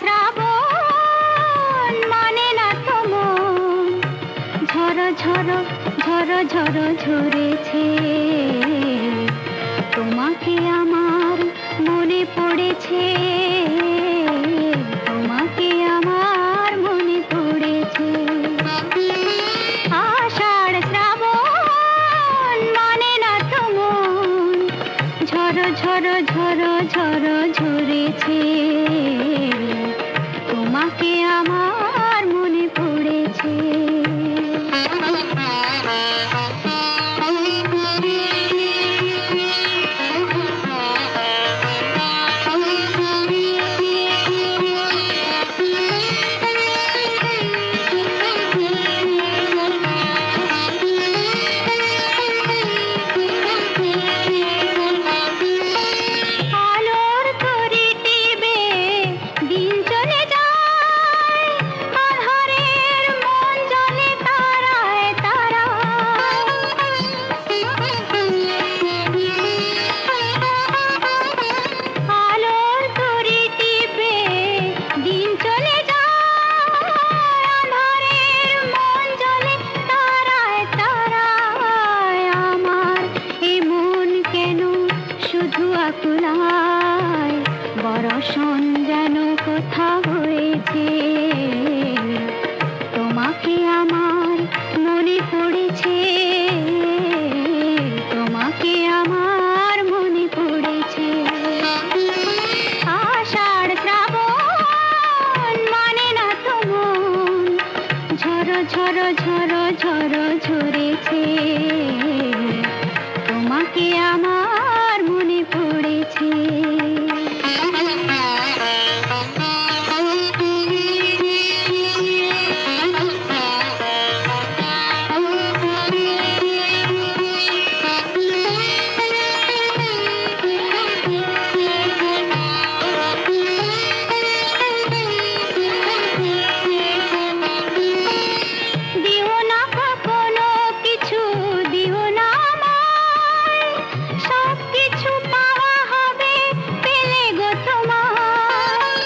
শ্রাবণ মানে না তো মন, ঝরো ঝরো ঝরো ঝরো ঝরেছে। তোমাকে আমার মনে পড়েছে, তোমাকে আমার মনে পড়েছে। আষাঢ় শ্রাবণ মানে না তো মন, ঝরো ঝরো ঝরো ঝরো ঝরেছে। তোমাকে আমার মনে পড়েছে। আলোর তরি টিপে দিন চলে যায়, আঁধারের মন জ্বলে তারায় তারায়। আলোর তরি টিপে দিন চলে যায়, আঁধারের মন জ্বলে তারায় তারায়। আমার এ মন কেন শুধু আকুলায়, বরষণ যেন কোথা হয়েছে। তোমাকে আমার মনে পড়েছে, তোমাকে আমার মনে পড়েছে। আষাঢ় শ্রাবণ মানে না তো মন, ঝরো ঝরো ঝরো ঝরো ঝরেছে। তোমাকে আমার মনে পড়েছে। দিও না কখনো কিছু, দিও না আমায়, সব কিছু পাওয়া হবে পেলে গো তোমায়।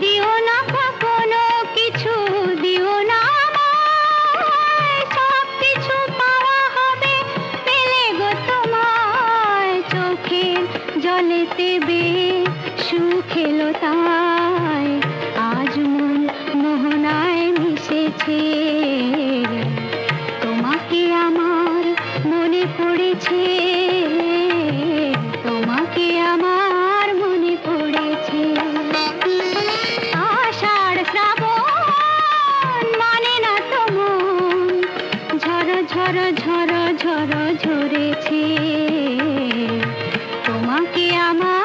দিও না কখনো কিছু, দিও না আমায়, সব কিছু পাওয়া হবে পেলে গো তোমায়। চোখের জলেতে সুখ এলো তাই, আজ মন মোহনায় মিশেছে। তোমাকে আমার মনে পড়েছে, তোমাকে আমার মনে পড়েছে। আষাঢ় শ্রাবণ মানে না তো মন, ঝরো ঝরো ঝরো ঝরো ঝরেছে। তোমাকে আমার